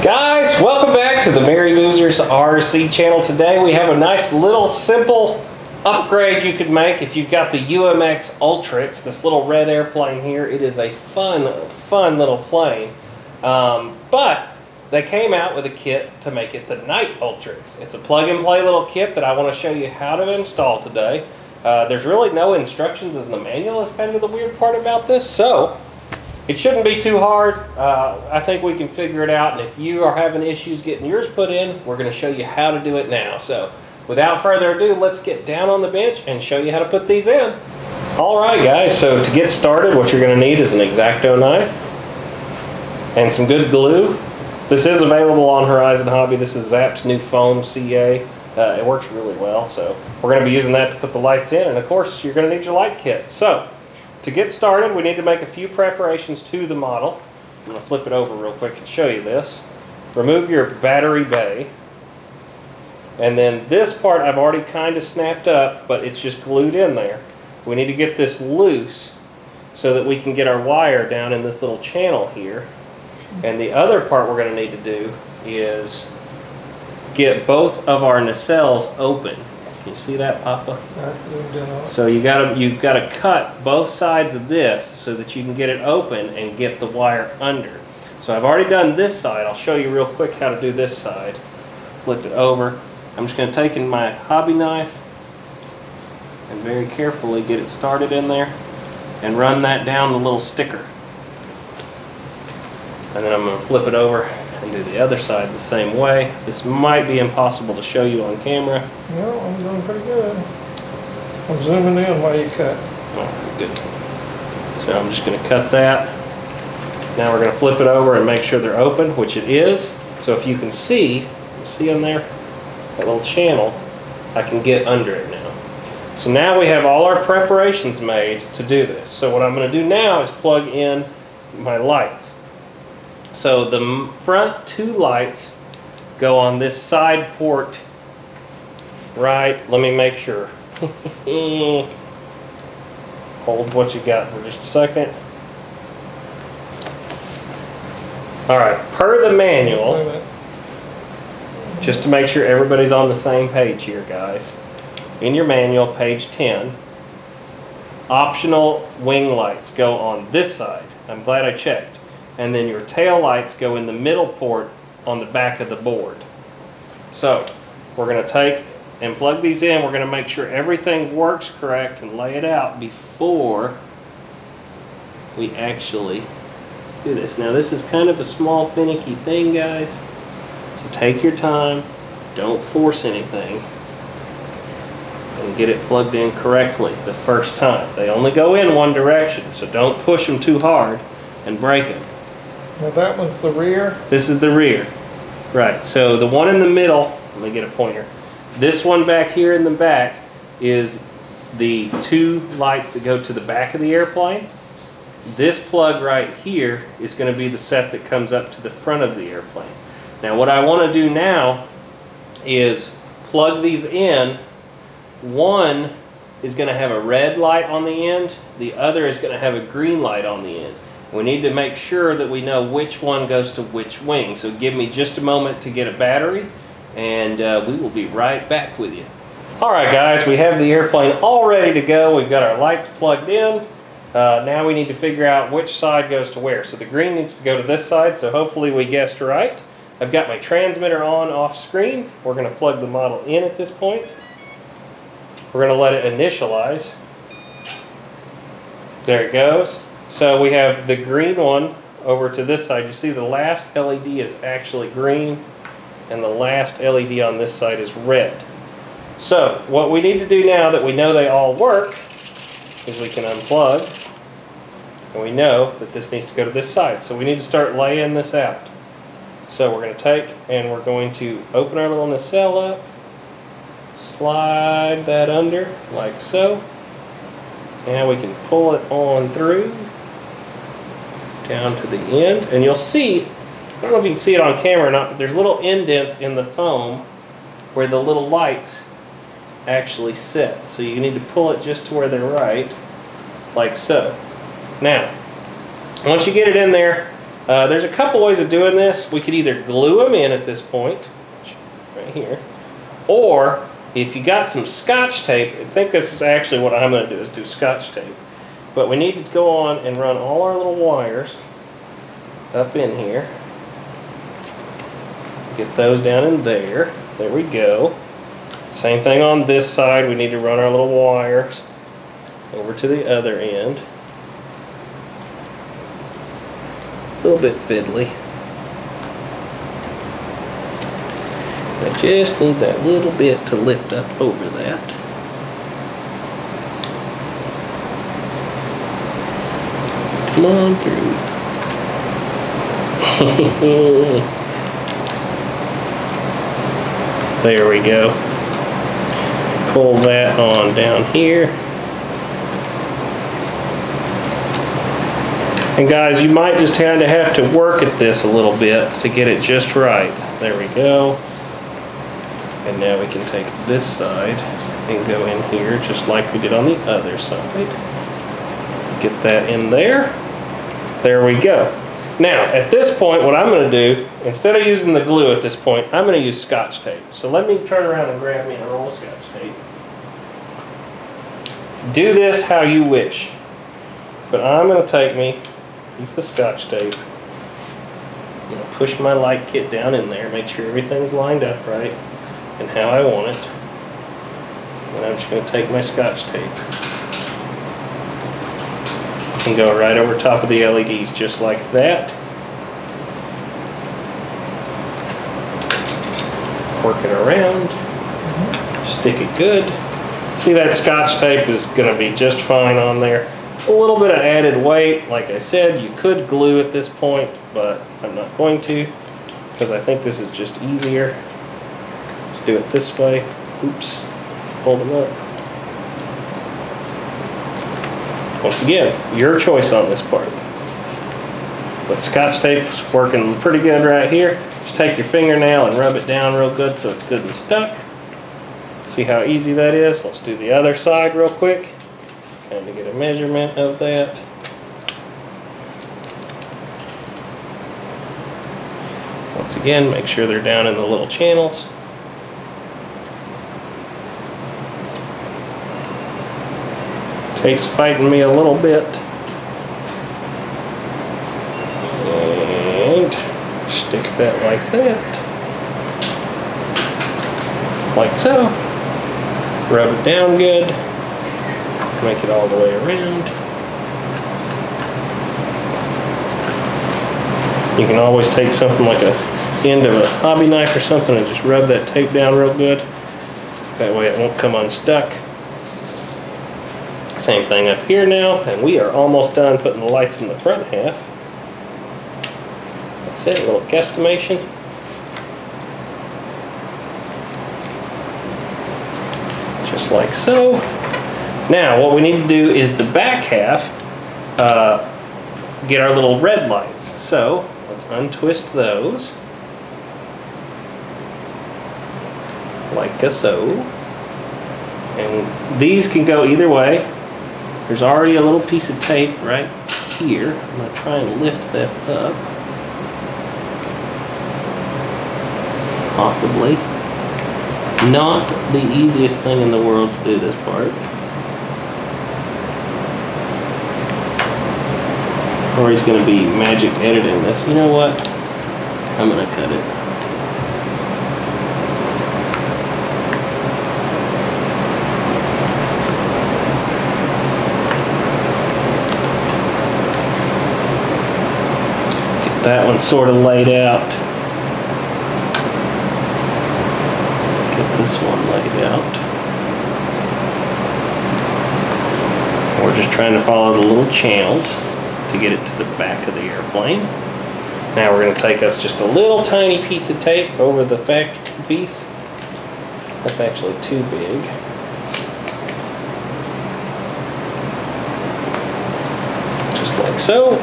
Guys, welcome back to the Merry Boozers RC channel. Today we have a nice little simple upgrade you could make if you've got the UMX Ultrix, this little red airplane here. It is a fun little plane, but they came out with a kit to make it the Night Ultrix. It's a plug-and-play little kit that I want to show you how to install today. There's really no instructions in the manual is kind of the weird part about this, so it shouldn't be too hard. I think we can figure it out, and if you are having issues getting yours put in, we're going to show you how to do it now. So without further ado, let's get down on the bench and show you how to put these in. Alright guys, so to get started, what you're going to need is an X-Acto knife and some good glue. This is available on Horizon Hobby. This is Zap's new foam CA. It works really well, so we're going to be using that to put the lights in, and of course you're going to need your light kit. So to get started, we need to make a few preparations to the model. I'm going to flip it over real quick and show you this. Remove your battery bay. And then this part I've already kind of snapped up, but it's just glued in there. We need to get this loose so that we can get our wire down in this little channel here. And the other part we're going to need to do is get both of our nacelles open. Can you see that, Papa? So you've got to cut both sides of this so that you can get it open and get the wire under. So I've already done this side. I'll show you real quick how to do this side. Flip it over. I'm just going to take in my hobby knife and very carefully get it started in there and run that down the little sticker. And then I'm going to flip it over and do the other side the same way. This might be impossible to show you on camera. No, I'm doing pretty good. I'm zooming in while you cut. Oh, good. So I'm just going to cut that. Now we're going to flip it over and make sure they're open, which it is. So if you can see on there, that little channel, I can get under it now. So now we have all our preparations made to do this. So what I'm going to do now is plug in my lights. So the front two lights go on this side port, right? Let me make sure. Hold what you got for just a second. All right, per the manual, just to make sure everybody's on the same page here, guys. In your manual, page 10, optional wing lights go on this side. I'm glad I checked. And then your tail lights go in the middle port on the back of the board. So we're going to take and plug these in. We're going to make sure everything works correct and lay it out before we actually do this. Now this is kind of a small finicky thing, guys, so take your time, don't force anything, and get it plugged in correctly the first time. They only go in one direction, so don't push them too hard and break them. Now that one's the rear? This is the rear. Right, so the one in the middle, let me get a pointer. This one back here in the back is the two lights that go to the back of the airplane. This plug right here is going to be the set that comes up to the front of the airplane. Now what I want to do now is plug these in. One is going to have a red light on the end. The other is going to have a green light on the end. We need to make sure that we know which one goes to which wing. So give me just a moment to get a battery, and we will be right back with you. Alright guys, we have the airplane all ready to go. We've got our lights plugged in. Now we need to figure out which side goes to where. So the green needs to go to this side, so hopefully we guessed right. I've got my transmitter on off screen. We're going to plug the model in at this point. We're going to let it initialize. There it goes. So we have the green one over to this side. You see the last LED is actually green and the last LED on this side is red. So what we need to do now that we know they all work is we can unplug, and we know that this needs to go to this side. So we need to start laying this out. So we're going to take and we're going to open our little nacelle up, slide that under like so. Now we can pull it on through down to the end, and you'll see, I don't know if you can see it on camera or not, but there's little indents in the foam where the little lights actually sit. So you need to pull it just to where they're right, like so. Now, once you get it in there, There's a couple ways of doing this. We could either glue them in at this point, right here, or if you got some Scotch tape, I think this is actually what I'm going to do, is do Scotch tape. But we need to go on and run all our little wires up in here. Get those down in there. There we go. Same thing on this side. We need to run our little wires over to the other end. A little bit fiddly. I just need that little bit to lift up over that. Come on through. There we go. Pull that on down here. And guys, you might just kind of have to work at this a little bit to get it just right. There we go. And now we can take this side and go in here just like we did on the other side. Get that in there. There we go. Now, at this point, what I'm going to do, instead of using the glue at this point, I'm going to use Scotch tape. So let me turn around and grab me a roll of Scotch tape. Do this how you wish. But I'm going to take me a piece of Scotch tape. I'm going to push my light kit down in there, make sure everything's lined up right and how I want it. And I'm just going to take my Scotch tape and go right over top of the LEDs just like that. Work it around, stick it good. See, that Scotch tape is going to be just fine on there. It's a little bit of added weight. Like I said, you could glue at this point, but I'm not going to because I think this is just easier to do it this way. Oops, hold them up. Once again, your choice on this part. But Scotch tape's working pretty good right here. Just take your fingernail and rub it down real good so it's good and stuck. See how easy that is? Let's do the other side real quick. Kind of get a measurement of that. Once again, make sure they're down in the little channels. Tape's fighting me a little bit. And stick that like that. Like so. Rub it down good. Make it all the way around. You can always take something like a end of a hobby knife or something and just rub that tape down real good. That way it won't come unstuck. Same thing up here now, and we are almost done putting the lights in the front half. That's it, a little guesstimation. Just like so. Now, what we need to do is the back half, get our little red lights. So, let's untwist those. Like so. And these can go either way. There's already a little piece of tape right here. I'm going to try and lift that up. Possibly. Not the easiest thing in the world to do this part. Or he's going to be magic editing this. You know what? I'm going to cut it. That one's sort of laid out. Get this one laid out. We're just trying to follow the little channels to get it to the back of the airplane. Now we're going to take us just a little tiny piece of tape over the factory piece. That's actually too big. Just like so.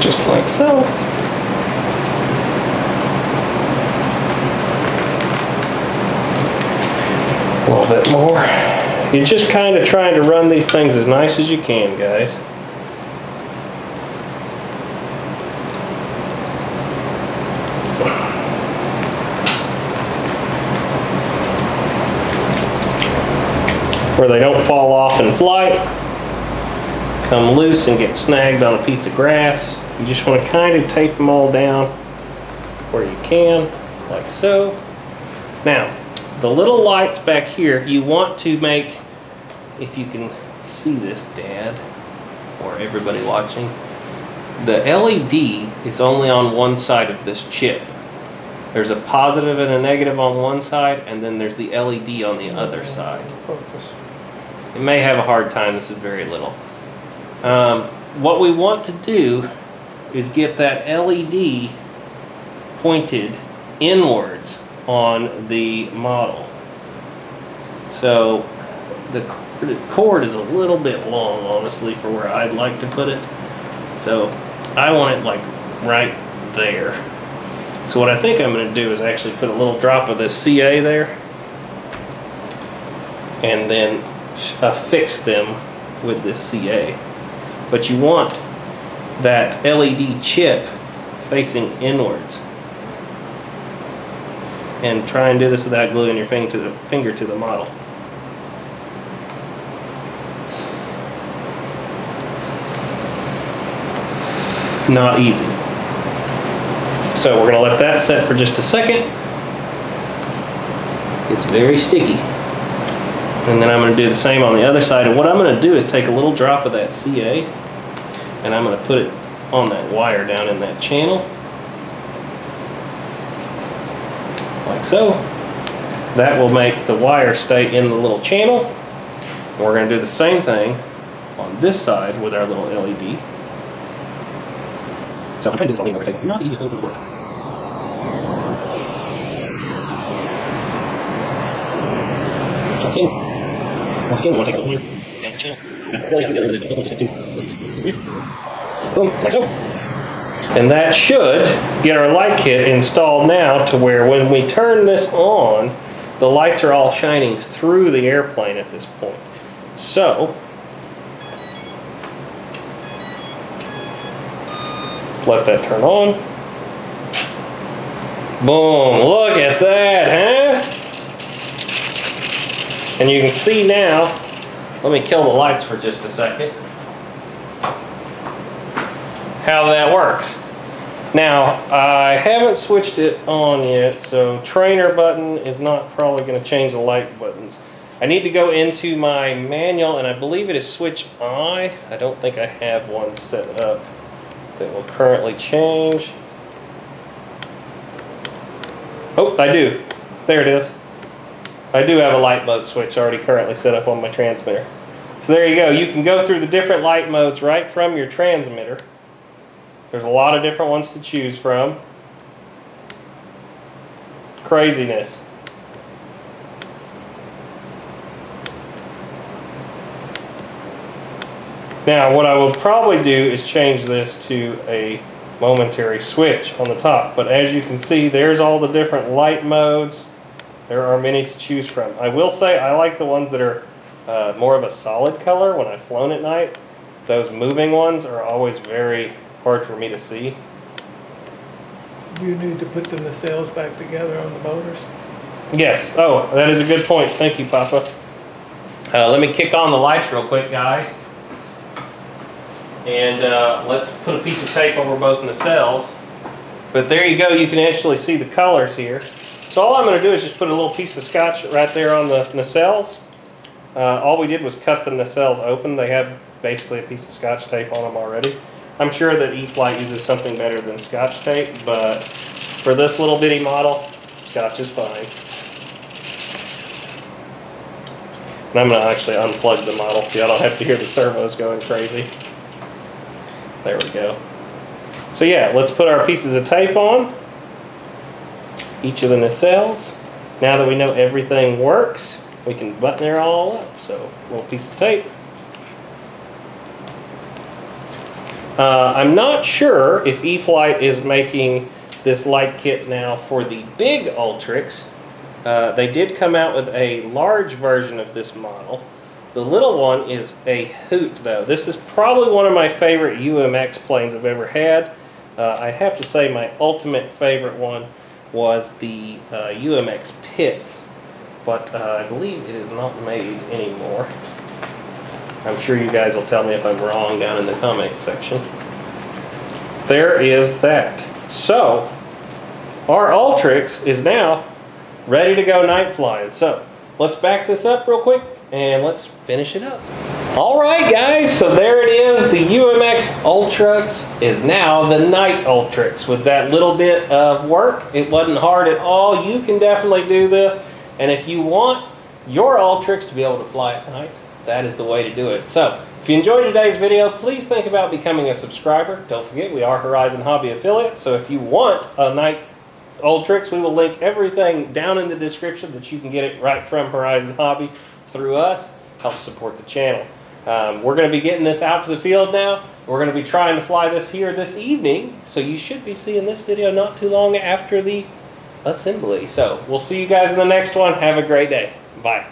Just like so. A little bit more. You're just kind of trying to run these things as nice as you can, guys. Where they don't fall off in flight, come loose and get snagged on a piece of grass. You just want to kind of tape them all down where you can, like so. Now, the little lights back here, you want to make, if you can see this, Dad, or everybody watching, the LED is only on one side of this chip. There's a positive and a negative on one side, and then there's the LED on the other side. Focus. It may have a hard time, this is very little. What we want to do is get that LED pointed inwards on the model. So the cord is a little bit long, honestly, for where I'd like to put it. So I want it like right there. So what I think I'm going to do is actually put a little drop of this CA there and then affix them with this CA. But you want that LED chip facing inwards. And try and do this without gluing your finger to the model. Not easy. So we're going to let that set for just a second. It's very sticky. And then I'm going to do the same on the other side. And what I'm going to do is take a little drop of that CA and I'm going to put it on that wire down in that channel. Like so. That will make the wire stay in the little channel. And we're going to do the same thing on this side with our little LED. So I'm trying to do this all over. Not the easiest thing in the world. Once again, you want to take it over here, down the channel. Boom, like so. And that should get our light kit installed now to where when we turn this on, the lights are all shining through the airplane at this point. So, let's let that turn on. Boom, look at that, huh? And you can see now, let me kill the lights for just a second, how that works. Now, I haven't switched it on yet, so trainer button is not probably going to change the light buttons. I need to go into my manual, and I believe it is switch I. I don't think I have one set up that will currently change. Oh, I do. There it is. I do have a light mode switch already currently set up on my transmitter. So there you go. You can go through the different light modes right from your transmitter. There's a lot of different ones to choose from. Craziness. Now what I will probably do is change this to a momentary switch on the top. But as you can see, there's all the different light modes. There are many to choose from. I will say I like the ones that are more of a solid color when I've flown at night. Those moving ones are always very hard for me to see. You need to put the nacelles back together on the motors? Yes. Oh, that is a good point. Thank you, Papa. Let me kick on the lights real quick, guys. And let's put a piece of tape over both nacelles. But there you go. You can actually see the colors here. So all I'm going to do is just put a little piece of scotch right there on the nacelles. All we did was cut the nacelles open. They have basically a piece of scotch tape on them already. I'm sure that E-flite uses something better than scotch tape, but for this little bitty model, scotch is fine. And I'm going to actually unplug the model so I don't have to hear the servos going crazy. There we go. So yeah, let's put our pieces of tape on each of the nacelles. Now that we know everything works, we can button it all up. So a little piece of tape. I'm not sure if E-flite is making this light kit now for the big Ultrix They did come out with a large version of this model. The little one is a hoot, though. This is probably one of my favorite UMX planes I've ever had. I have to say my ultimate favorite one was the UMX Pitts, but I believe it is not made anymore. I'm sure you guys will tell me if I'm wrong down in the comment section. There is that. So, our Ultrix is now ready to go night flying. So, let's back this up real quick and let's finish it up. Alright guys, so there it is. The UMX Ultrix is now the night Ultrix. With that little bit of work, it wasn't hard at all. You can definitely do this. And if you want your Ultrix to be able to fly at night, that is the way to do it. So, if you enjoyed today's video, please think about becoming a subscriber. Don't forget, we are Horizon Hobby affiliates. So if you want a night Ultrix, we will link everything down in the description that you can get it right from Horizon Hobby through us. Help support the channel. We're going to be getting this out to the field now. We're going to be trying to fly this here this evening. So you should be seeing this video not too long after the assembly. So we'll see you guys in the next one. Have a great day. Bye.